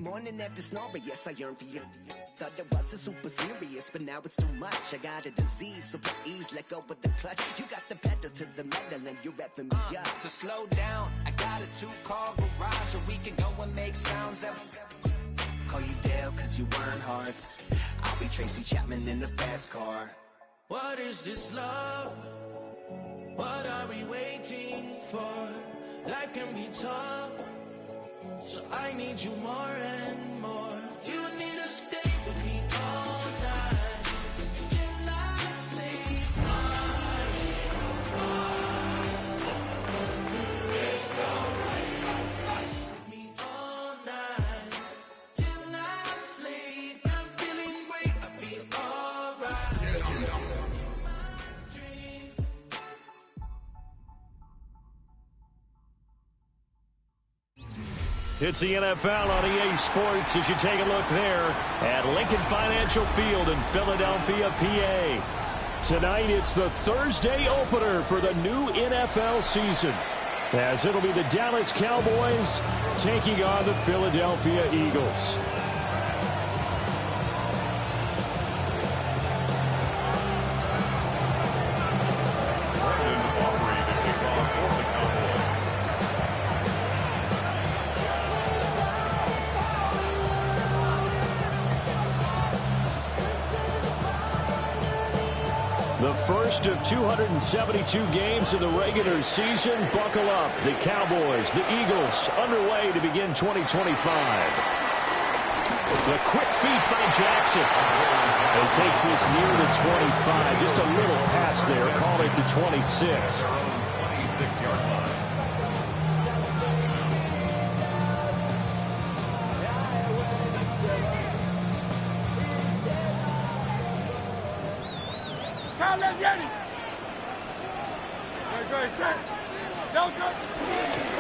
morning after snoring, yes, I yearn for you. Thought it wasn't super serious, but now it's too much. I got a disease, so please let go with the clutch. You got the pedal to the metal and you're reffing me up. So slow down, I got a 2-car garage, or we can go and make sounds that... Call you Dale, cause you weren't hearts. I'll be Tracy Chapman in a fast car. What is this love? What are we waiting for? Life can be tough, so I need you more and more. You need to stay with me all night till I sleep. With me all night till I sleep. I'm feeling great, I feel alright. It's the NFL on EA Sports as you take a look there at Lincoln Financial Field in Philadelphia, PA. Tonight, it's the Thursday opener for the new NFL season, as it'll be the Dallas Cowboys taking on the Philadelphia Eagles. The first of 272 games of the regular season. Buckle up. The Cowboys, the Eagles, underway to begin 2025. The quick feet by Jackson. He takes this near the 25. Just a little pass there. Call it the 26. 26-yard line.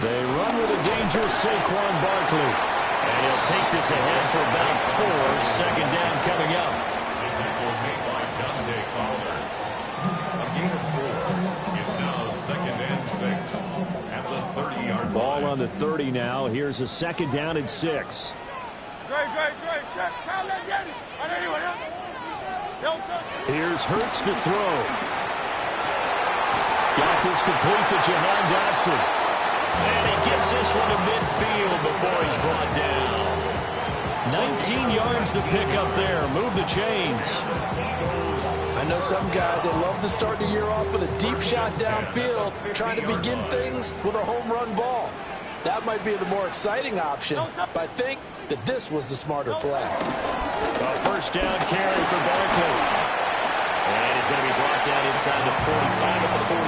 They run with a dangerous Saquon Barkley. And he'll take this ahead for about 4. Second down coming up. This is made by Dante Fowler. A gain of 4. It's now second and 6 at the 30-yard line. Ball on the 30 now. Here's a second down and 6. Here's Hurts to throw. Got this complete to Jahan Dotson. And he gets this one to midfield before he's brought down. 19 yards to pick up there. Move the chains. I know some guys that love to start the year off with a deep shot downfield, trying to begin things with a home run ball. That might be the more exciting option, but I think that this was the smarter play. A first down carry for Barkley. And he's going to be brought down inside the 45 at the 43.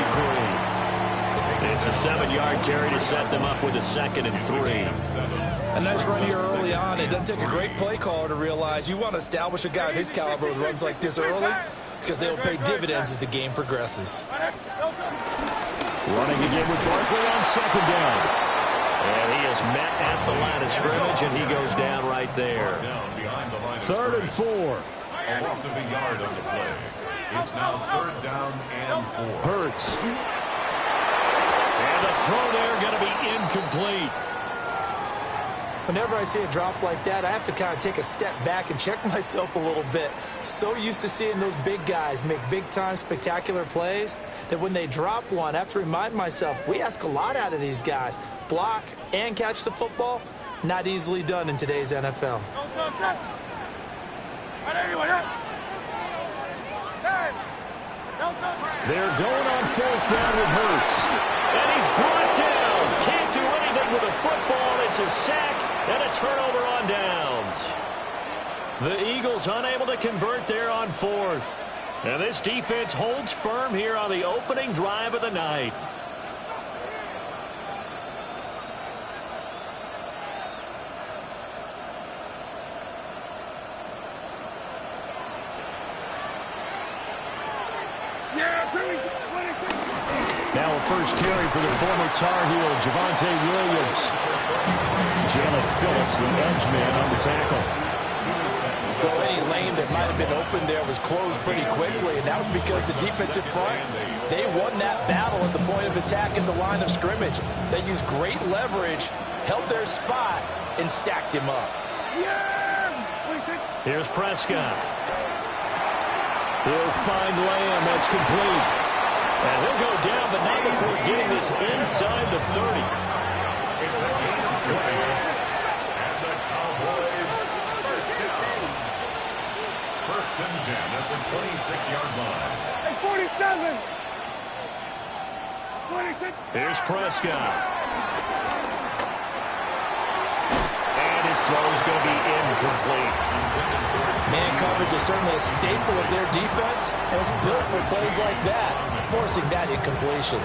It's a 7-yard carry to set them up with a second and 3. A nice run here early on. It doesn't take a great play caller to realize you want to establish a guy of his caliber with runs like this early, because they will pay dividends as the game progresses. Running again with Barkley on second down. And he is met at the line of scrimmage, and he goes down right there. Third and 4. A loss of a yard on the play. It's now third down and 4. Hurts. And the throw there going to be incomplete. Whenever I see a drop like that, I have to kind of take a step back and check myself a little bit. So used to seeing those big guys make big-time spectacular plays that when they drop one, I have to remind myself, we ask a lot out of these guys. Block and catch the football, not easily done in today's NFL. They're going on fourth down with Hurts. And he's brought down. Can't do anything with a football. It's a sack and a turnover on downs. The Eagles unable to convert there on fourth. And this defense holds firm here on the opening drive of the night. Now a first carry for the former Tar Heel, Javonte Williams. Jalen Phillips, the edge man, on the tackle. Well, any lane that might have been open there was closed pretty quickly, and that was because the defensive front, they won that battle at the point of attack in the line of scrimmage. They used great leverage, held their spot, and stacked him up. Here's Prescott. He'll find Lamb. That's complete. And he'll go down, but not before getting this inside the 30. It's a gain of 20. And the Cowboys first down. First and 10 at the 26-yard line. Hey, 47. 26. Here's Prescott. And his throw is going to be incomplete. Man coverage is certainly a staple of their defense, and it's built for plays like that, forcing that incompletion.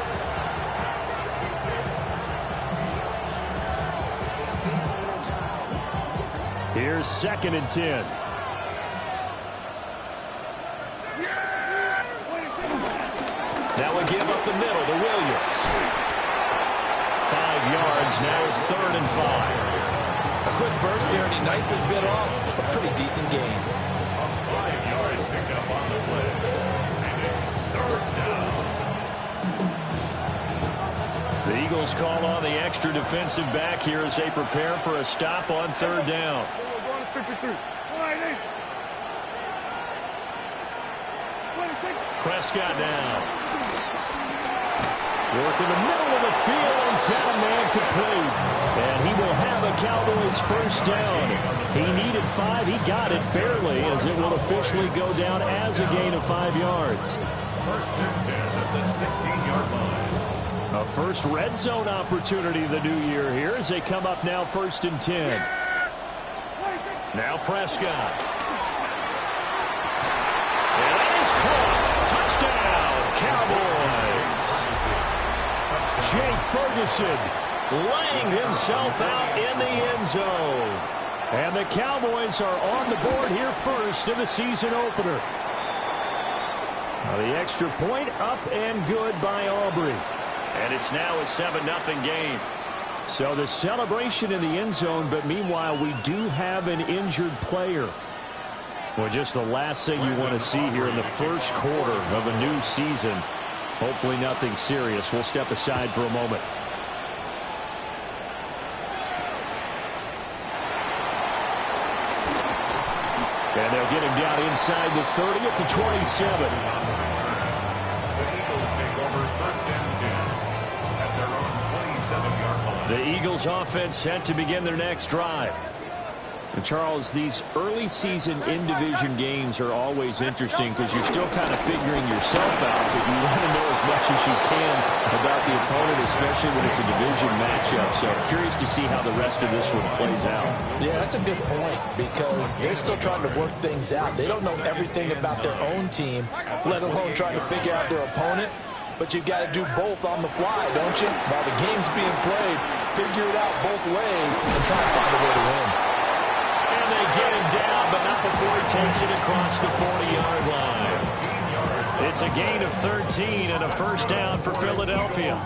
Here's 2nd and 10. Now we give up the middle to Williams. 5 yards. Now it's 3rd and 5. A quick burst there, and he nicely bit off a pretty decent gain. 5 yards picked up on the play. And it's 3rd down. The Eagles call on the extra defensive back here as they prepare for a stop on 3rd down. Prescott now. Work in the middle of the field, and he's got a man complete. And he will have a Cowboys first down. He needed 5. He got it barely, as it will officially go down as a gain of 5 yards. First and 10 at the 16-yard line. A first red zone opportunity of the new year here as they come up now 1st and 10. Now Prescott. And that is caught. Touchdown, Cowboys. Jake Ferguson laying himself out in the end zone. And the Cowboys are on the board here first in the season opener. Now the extra point up and good by Aubrey. And it's now a 7-0 game. So the celebration in the end zone, but meanwhile we do have an injured player. Well, just the last thing you want to see here in the first quarter of a new season. Hopefully nothing serious. We'll step aside for a moment. And they'll get him down inside the 30 at the 27. The Eagles take over 1st and 10 at their own 27-yard line. The Eagles offense set to begin their next drive. And Charles, these early season in-division games are always interesting because you're still kind of figuring yourself out, but you want to know as much as you can about the opponent, especially when it's a division matchup. So I'm curious to see how the rest of this one plays out. Yeah, that's a good point because they're still trying to work things out. They don't know everything about their own team, let alone trying to figure out their opponent. But you've got to do both on the fly, don't you? While the game's being played, figure it out both ways and try to find a way to win. And they get him down, but not before he takes it across the 40-yard line. It's a gain of 13 and a first down for Philadelphia.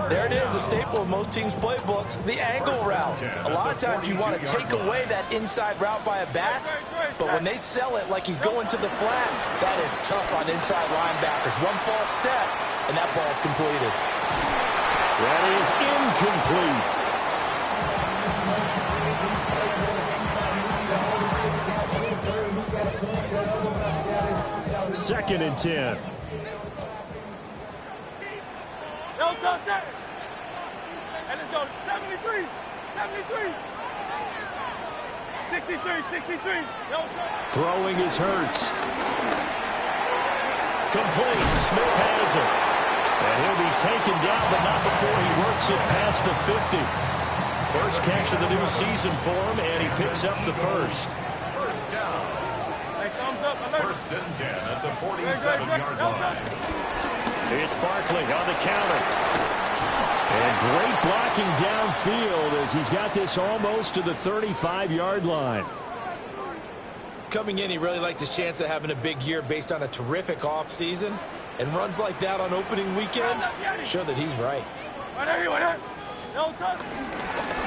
There it is, a staple of most teams' playbooks, the angle route. A lot of times you want to take away that inside route by a back, but when they sell it like he's going to the flat, that is tough on inside linebackers. One false step, and that ball's completed. That is incomplete. Second and 10. No touchdown. And let's go. 73. 73. 63. 63. No touchdown. Throwing is Hurts. Complete. Smith has it. And he'll be taken down, but not before he works it past the 50. First catch of the new season for him, and he picks up the first. First down. Hey, thumbs up. Alert. First and 10 at the 47-yard line. It's Barkley on the counter. And great blocking downfield as he's got this almost to the 35-yard line. Coming in, he really liked his chance of having a big year based on a terrific offseason. And runs like that on opening weekend show that he's right.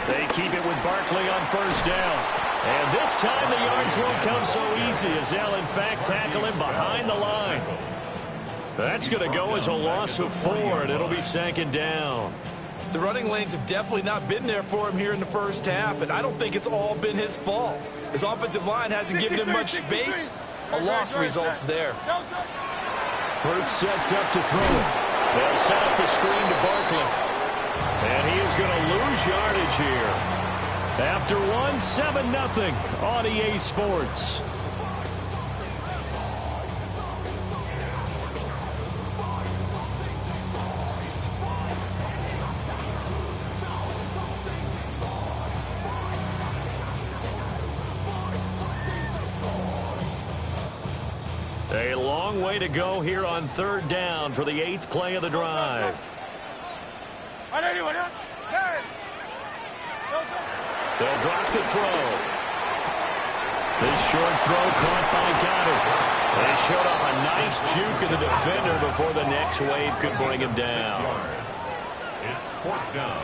They keep it with Barkley on first down. And this time the yards won't come so easy as they'll in fact tackle him behind the line. That's going to go as a loss of 4, and it'll be second down. The running lanes have definitely not been there for him here in the first half, and I don't think it's all been his fault. His offensive line hasn't given him much space. A loss results there. Hurts sets up to throw it. They'll set up the screen to Barkley. And he is going to lose yardage here. After one, 7-0 on EA Sports. A long way to go here on third down for the 8th play of the drive. They'll drop the throw. This short throw caught by Goddard. They showed off a nice juke of the defender before the next wave could bring him down. It's 4th down.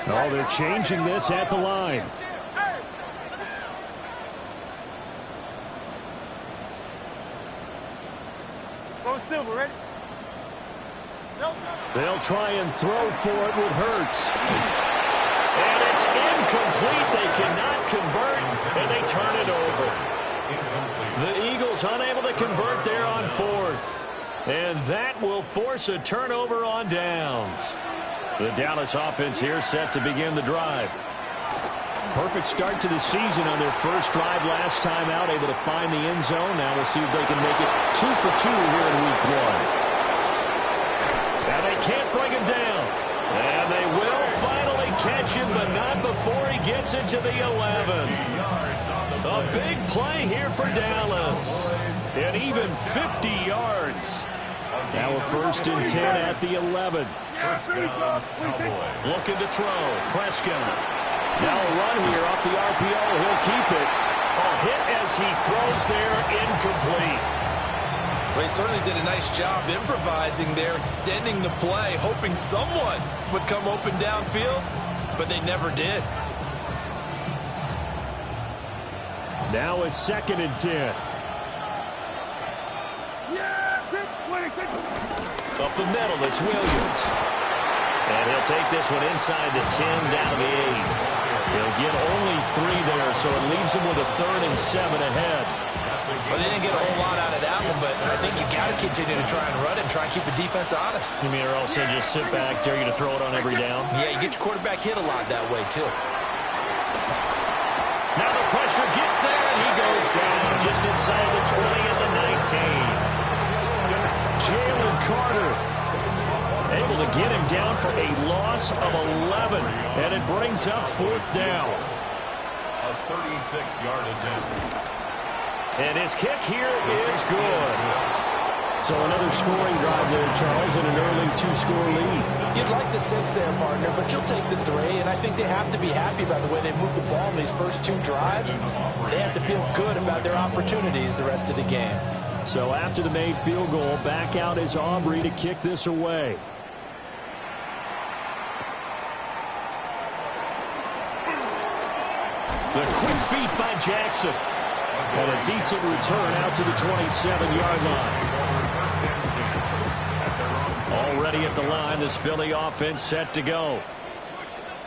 Oh, they're changing this at the line. Go Silver, ready? They'll try and throw for it with Hurts. And it's incomplete. They cannot convert, and they turn it over. The Eagles unable to convert there on 4th. And that will force a turnover on downs. The Dallas offense here set to begin the drive. Perfect start to the season on their first drive last time out, able to find the end zone. Now we'll see if they can make it 2 for 2 here in week 1. And they can't bring him down. And they will finally catch him, but not before he gets into the 11. A big play here for Dallas. And even 50 yards. Now a 1st and 10 at the 11. Looking to throw. Prescott. Now a run here off the RPO. He'll keep it. A hit as he throws there, incomplete. Well, he certainly did a nice job improvising there, extending the play, hoping someone would come open downfield, but they never did. Now a 2nd and 10. Up the middle, it's Williams. And he'll take this one inside the 10, down the 8. He'll get only 3 there, so it leaves him with a 3rd and 7 ahead. Well, they didn't get a whole lot out of that one, but I think you got to continue to try and run it and try and keep the defense honest. You mean or also just sit back, dare you to throw it on every down? Yeah, you get your quarterback hit a lot that way, too. Now the pressure gets there, and he goes down just inside the 20 and the 19. Jalen Carter able to get him down for a loss of 11, and it brings up 4th down. A 36-yard attempt. And his kick here is good. So another scoring drive there, Charles, and an early 2-score lead. You'd like the 6 there, partner, but you'll take the 3, and I think they have to be happy about the way they moved the ball in these first 2 drives. They have to feel good about their opportunities the rest of the game. So after the made field goal, back out is Aubrey to kick this away. The quick feet by Jackson. And a decent return out to the 27-yard line. Already at the line, this Philly offense set to go.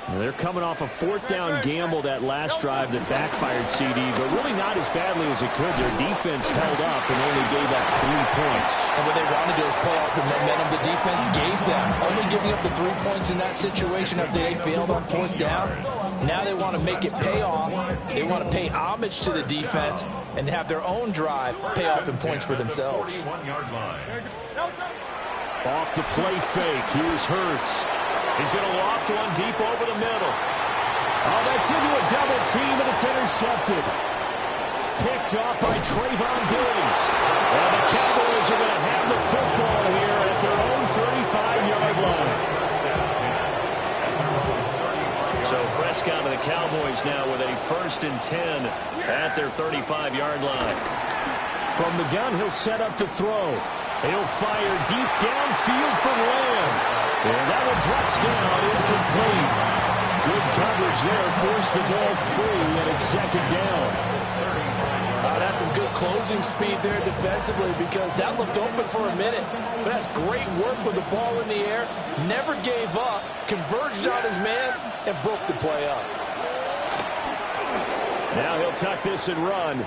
And they're coming off a 4th down gamble that last drive that backfired CD, but really not as badly as it could. Their defense held up and only gave up 3 points. And what they wanted to do is play off the momentum the defense gave them. Only giving up the 3 points in that situation after they failed on 4th down. Now they want to make it pay off. They want to pay homage to the defense and have their own drive pay off in points for themselves. Off the play fake. Here's Hurts. He's going to loft one deep over the middle. Oh, that's into a double team, and it's intercepted. Picked off by Trayvon Diggs. And the Cowboys are going to have the football here at their own 35-yard line. So Prescott and the Cowboys now with a 1st and 10 at their 35-yard line. From the gun, he'll set up to throw. He'll fire deep downfield from Lamb. And that one drops down, incomplete. Good coverage there, forced the ball free, and it's 2nd down. That's some good closing speed there defensively because that looked open for a minute. But that's great work with the ball in the air. Never gave up, converged on his man, and broke the play up. Now he'll tuck this and run.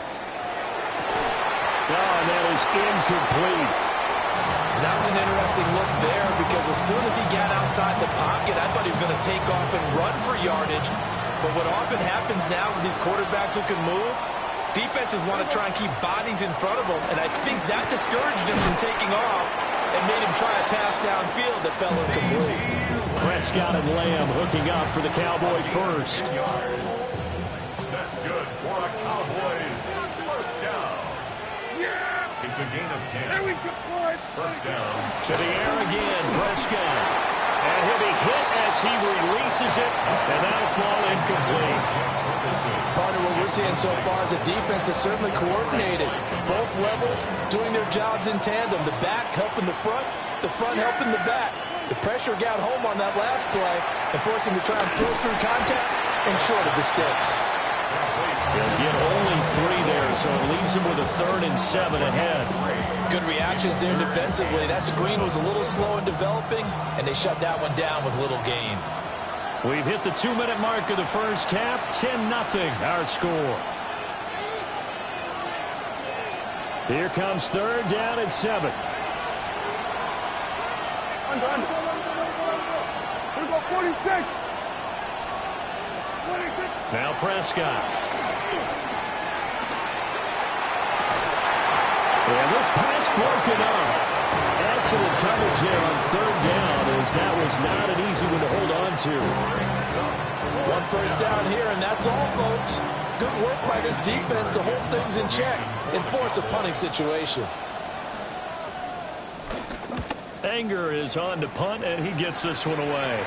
Oh, and that is incomplete. That was an interesting look there because as soon as he got outside the pocket, I thought he was going to take off and run for yardage. But what often happens now with these quarterbacks who can move, defenses want to try and keep bodies in front of them, and I think that discouraged him from taking off and made him try a pass downfield that fell incomplete. Prescott and Lamb hooking up for the Cowboy first. That's good for a Cowboys first down. It's a gain of 10. There we go, boys. First down. To the air again, Prescott. And he'll be hit as he releases it, and that'll fall incomplete. Partner, what we're seeing so far is the defense is certainly coordinated. Both levels doing their jobs in tandem. The back helping the front helping the back. The pressure got home on that last play and forced him to try and throw through contact and short of the sticks. He'll get only 3 there, so it leaves him with a 3rd and 7 ahead. Good reactions there defensively. That screen was a little slow in developing, and they shut that one down with little gain. We've hit the 2-minute mark of the first half. 10-0 our score. Here comes 3rd down and 7. Under. Here we go, 46. 26. Now Prescott. And this pass broken up. Excellent coverage there on 3rd down, as that was not an easy one to hold on to. 1 first down here, and that's all, folks. Good work by this defense to hold things in check and force a punting situation. Anger is on to punt, and he gets this one away.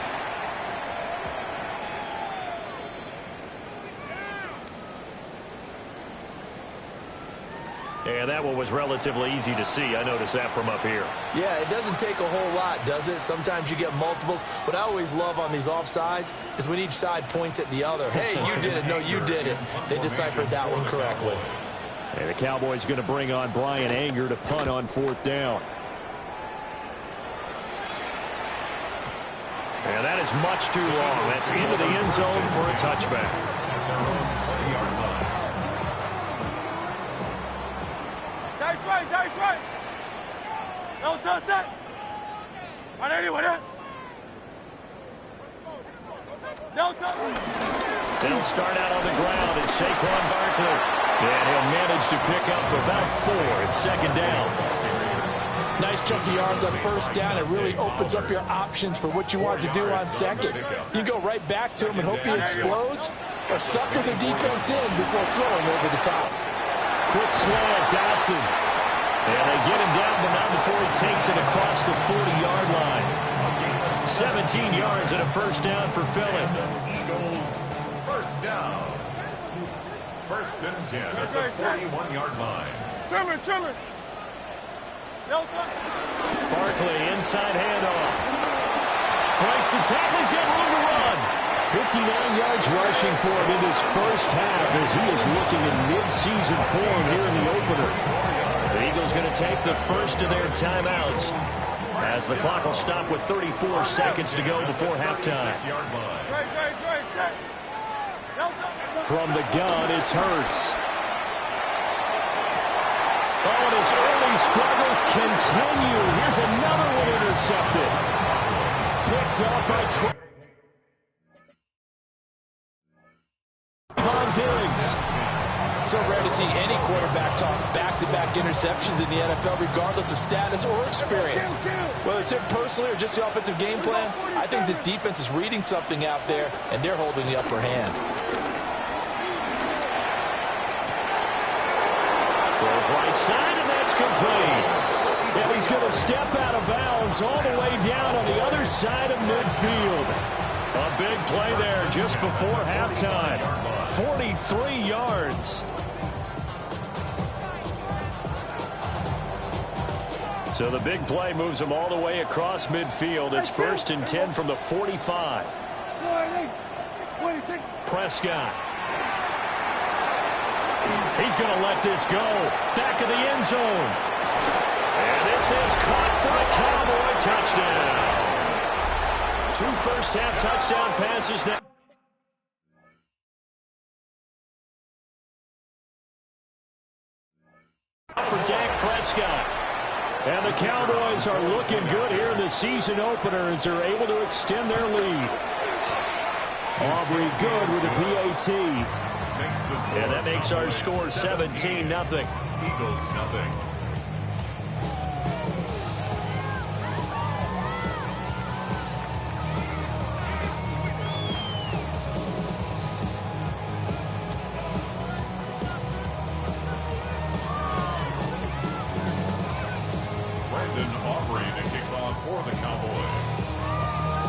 And that one was relatively easy to see. I noticed that from up here. Yeah, it doesn't take a whole lot, does it? Sometimes you get multiples. What I always love on these offsides is when each side points at the other. Hey, you did it. No, you did it. They deciphered that one correctly. And the Cowboys going to bring on Brian Anger to punt on 4th down. And that is much too long. That's into the end zone for a touchback. 20-yard line. That's right. No touch that. On anyone, eh? No touch. They'll start out on the ground. It's Saquon Barkley. And he'll manage to pick up about 4. It's 2nd down. Nice chunk of yards on 1st down. It really opens up your options for what you want to do on 2nd. You go right back to him and hope he explodes, or sucker the defense in before throwing over the top. Quick slant, Dotson. And they get him down, but not before he takes it across the 40-yard line. 17 yards and a 1st down for Philly. Eagles, first down. 1st and 10 at the 41-yard line. Trimmer. No touch. Barkley, inside handoff. Breaks the tackle. He's got room to run. 59 yards rushing for him in his first half as he is looking in mid-season form here in the opener. The Eagles going to take the first of their timeouts as the clock will stop with 34 seconds to go before halftime. From the gun, it's Hurts. Oh, and his early struggles continue. Here's another one intercepted. Picked up by Trevon Diggs. So rare to see any quarterback toss back-to-back interceptions in the NFL, regardless of status or experience. Whether it's him personally or just the offensive game plan, I think this defense is reading something out there, and they're holding the upper hand. Throws right side, and that's complete. And he's going to step out of bounds all the way down on the other side of midfield. A big play there just before halftime. 43 yards. So the big play moves him all the way across midfield. It's 1st and 10 from the 45. Prescott. He's going to let this go. Back of the end zone. And this is caught for a Cowboy touchdown. 2 first-half touchdown passes now. For Dak Prescott. And the Cowboys are looking good here in the season opener as they're able to extend their lead. Aubrey good with a PAT. And that makes our score 17-0. Eagles nothing.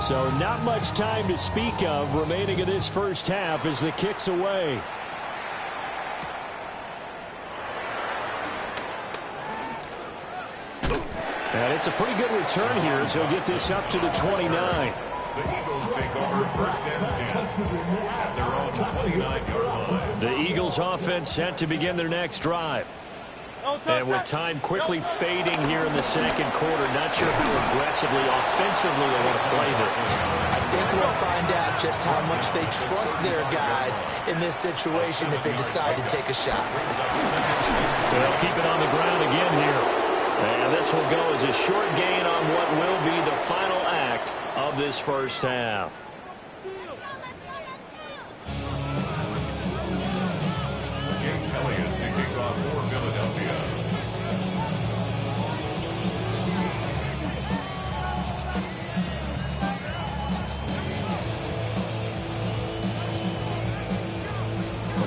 So not much time to speak of remaining in this first half as the kick's away. And it's a pretty good return here as he'll get this up to the 29. The Eagles take over first and 10 at their own 29-yard line. The Eagles offense set to begin their next drive. And with time quickly fading here in the second quarter, not sure how aggressively, offensively they want to play this. I think we'll find out just how much they trust their guys in this situation if they decide to take a shot. They'll keep it on the ground again here. And this will go as a short gain on what will be the final act of this first half.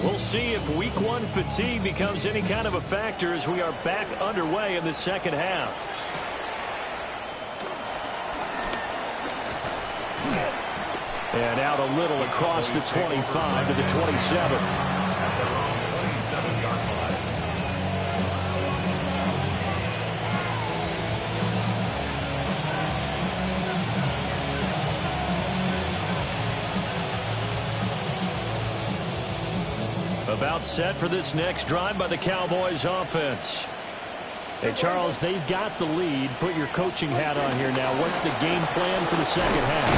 We'll see if week 1 fatigue becomes any kind of a factor as we are back underway in the second half. And out a little across the 25 to the 27. At their own 27-yard line. About set for this next drive by the Cowboys offense. Hey, Charles, they've got the lead. Put your coaching hat on here now. What's the game plan for the second half?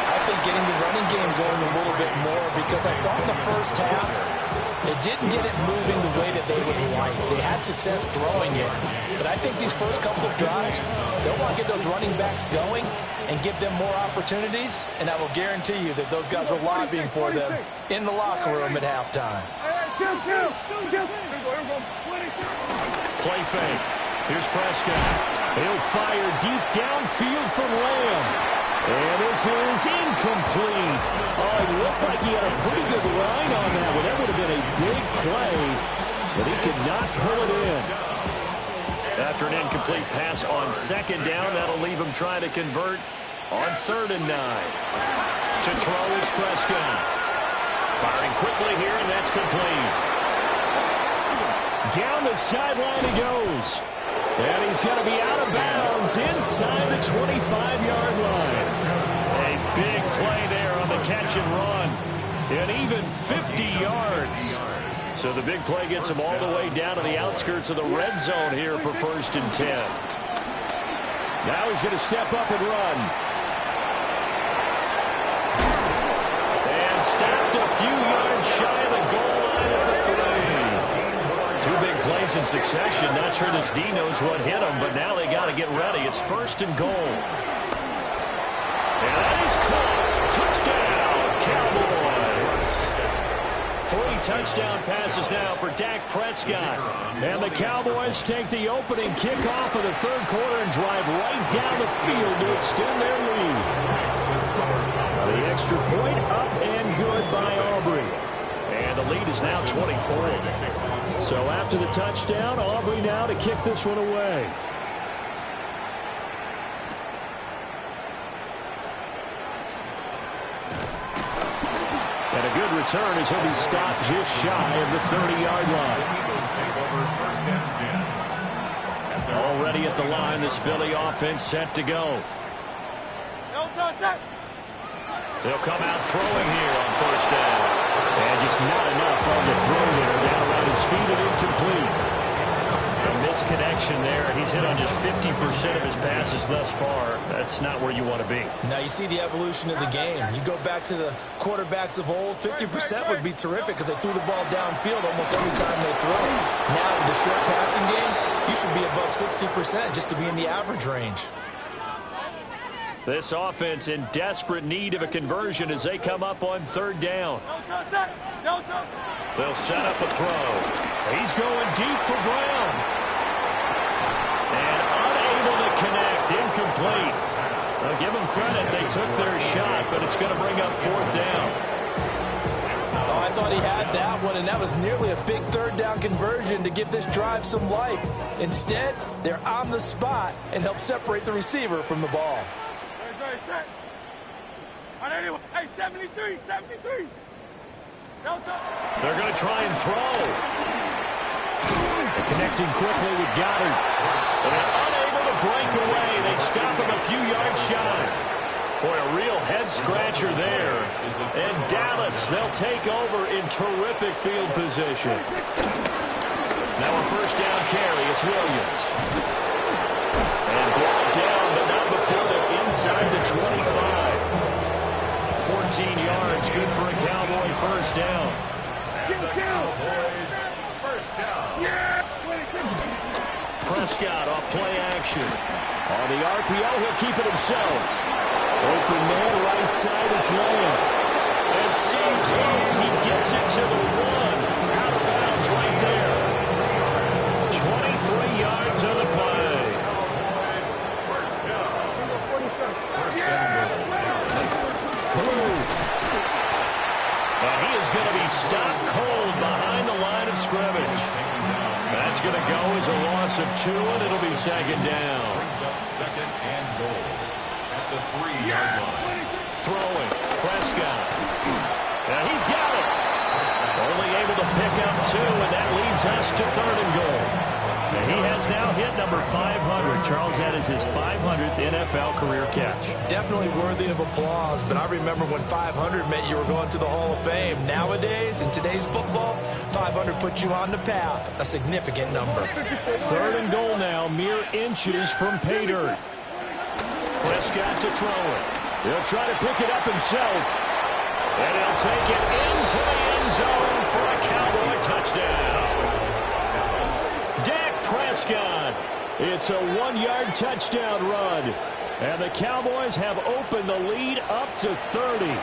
I think getting the running game going a little bit more because I thought in the first half they didn't get it moving the way that they would like. They had success throwing it, but I think these first couple of drives, they'll want to get those running backs going and give them more opportunities, and I will guarantee you that those guys were lobbying for them in the locker room at halftime. Play fake. Here's Prescott. He'll fire deep downfield from Lamb. And this is incomplete. Oh, it looked like he had a pretty good line on that one. That would have been a big play, but he could not pull it in. After an incomplete pass on second down, that'll leave him trying to convert on 3rd and 9. To throw is Prescott. Firing quickly here, and that's complete. Down the sideline he goes. And he's going to be out of bounds inside the 25-yard line. A big play there on the catch and run. And even 50 yards. So the big play gets him all the way down to the outskirts of the red zone here for 1st and 10. Now he's going to step up and run. And stopped a few yards shy of the goal line at the 3. 2 big plays in succession. Not sure this D knows what hit him, but now they got to get ready. It's 1st and goal. And that is caught. Touchdown, Cowboys. 3 touchdown passes now for Dak Prescott. And the Cowboys take the opening kickoff of the 3rd quarter and drive right down the field to extend their lead. The extra point up and good by Aubrey. And the lead is now 24. So after the touchdown, Aubrey now to kick this one away. And a good return as he'll be stopped just shy of the 30-yard line. Already at the line, this Philly offense set to go. They'll come out throwing here on 1st down. And just not enough on the throw there. Down around his feet and incomplete. A misconnection there. He's hit on just 50% of his passes thus far. That's not where you want to be. Now you see the evolution of the game. You go back to the quarterbacks of old, 50% would be terrific because they threw the ball downfield almost every time they throw. Now with the short passing game, you should be above 60% just to be in the average range. This offense in desperate need of a conversion as they come up on third down. They'll set up a throw. He's going deep for Brown. And unable to connect. Incomplete. I'll give them credit. They took their shot, but it's going to bring up fourth down. Oh, I thought he had that one, and that was nearly a big third down conversion to give this drive some life. Instead, they're on the spot and help separate the receiver from the ball. Hey, 73. They're going to try and throw. They're connecting quickly with Goddard. And they're unable to break away. They stop him a few yards shy. Boy, a real head-scratcher there. And Dallas, they'll take over in terrific field position. Now a first down carry. It's Williams. And brought down, but not before they're inside the 25. 14 yards, good for a Cowboy first down. And the Cowboys first down. Prescott off play action. On the RPO, he'll keep it himself. Open man, right side, it's Lamb. And so close, he gets it to the one. Out of bounds right there. 23 yards on the play. First down. First down. And he is going to be stopped cold behind the line of scrimmage. That's going to go as a loss of 2, and it'll be second down. Brings up second and goal at the 3-yard line. Throwing, Prescott. And he's got it. Only able to pick up 2, and that leads us to third and goal. And he has now hit number 500. Charles, that is his 500th NFL career catch. Definitely worthy of applause, but I remember when 500 meant you were going to the Hall of Fame. Nowadays, in today's football, 500 puts you on the path, a significant number. Third and goal now, mere inches from pay dirt. Prescott to throw it. He'll try to pick it up himself. And he'll take it into the end zone for a Cowboy touchdown. Dak Prescott. It's a 1-yard touchdown run. And the Cowboys have opened the lead up to 30.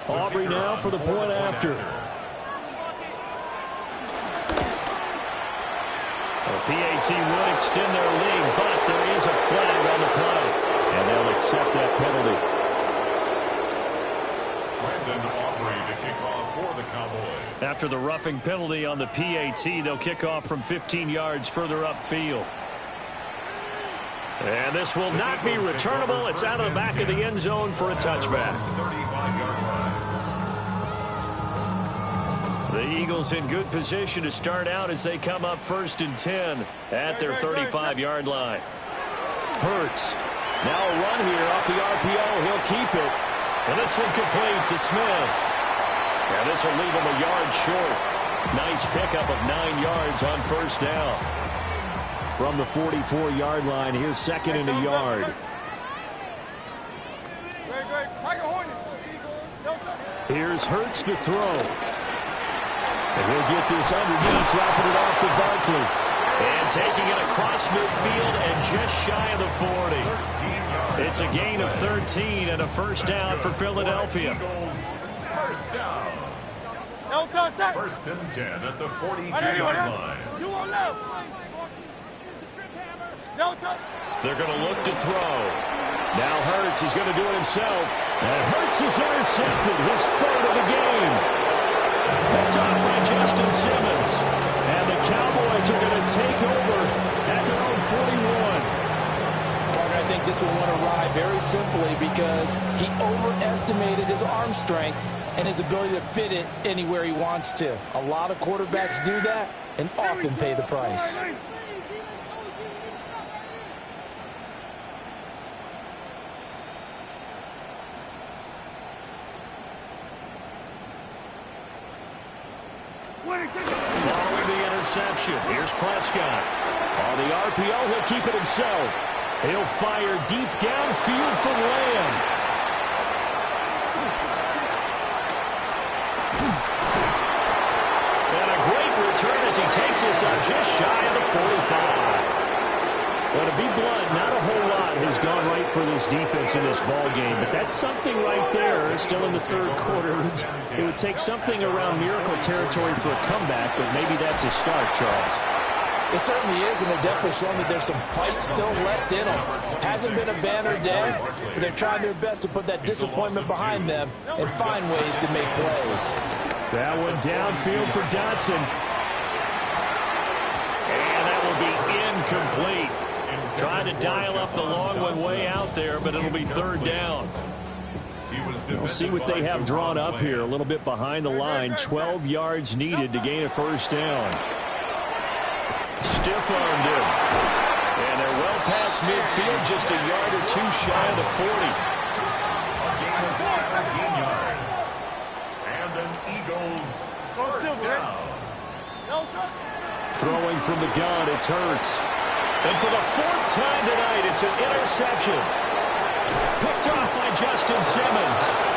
Aubrey now for the point after. The PAT would extend their lead, but there is a flag on the play. And they'll accept that penalty. Aubrey to kick off for the Cowboys. After the roughing penalty on the PAT, they'll kick off from 15 yards further upfield. And this will not be returnable. It's out of the back of the end zone for a touchback. 35-yard line. The Eagles in good position to start out as they come up 1st and 10 at their 35-yard line. Hurts. Now a run here off the RPO. He'll keep it. And this one complete to Smith. And this will leave him a yard short. Nice pickup of 9 yards on first down. From the 44-yard line, here's second and a yard. Here's Hurts to throw. And he'll get this underneath, dropping it off to Barkley. And taking it across midfield and just shy of the 40. It's a gain of 13 and a first down for Philadelphia. First down. First and 10 at the 42-yard line. They're going to look to throw. Now Hurts is going to do it himself. And Hurts is intercepted. His third of the game. Picked up by Justin Simmons. And the Cowboys are going to take over at their own 41. I think this will want to ride very simply because he overestimated his arm strength and his ability to fit it anywhere he wants to. A lot of quarterbacks do that and often pay the price. Following the interception, here's Prescott. On the RPO, he'll keep it himself. He'll fire deep downfield for Lamb. And a great return as he takes this up just shy of the 45. Well, to be blunt, not a whole lot has gone right for this defense in this ball game, but that's something right there. Still in the third quarter. It would take something around miracle territory for a comeback, but maybe that's a start, Charles. It certainly is, and they're definitely showing that there's some fight still left in them. Hasn't been a banner day, but they're trying their best to put that disappointment behind them and find ways to make plays. That one downfield for Dotson. And that will be incomplete. Trying to dial up the long one way out there, but it'll be third down. We'll see what they have drawn up here. A little bit behind the line. 12 yards needed to gain a first down. Stiff-armed him. And they're well past midfield, just a yard or two shy of the 40. A gain of 17 yards. And an Eagles first down. Throwing from the gun, it's Hurts. And for the fourth time tonight, it's an interception. Picked off by Justin Simmons.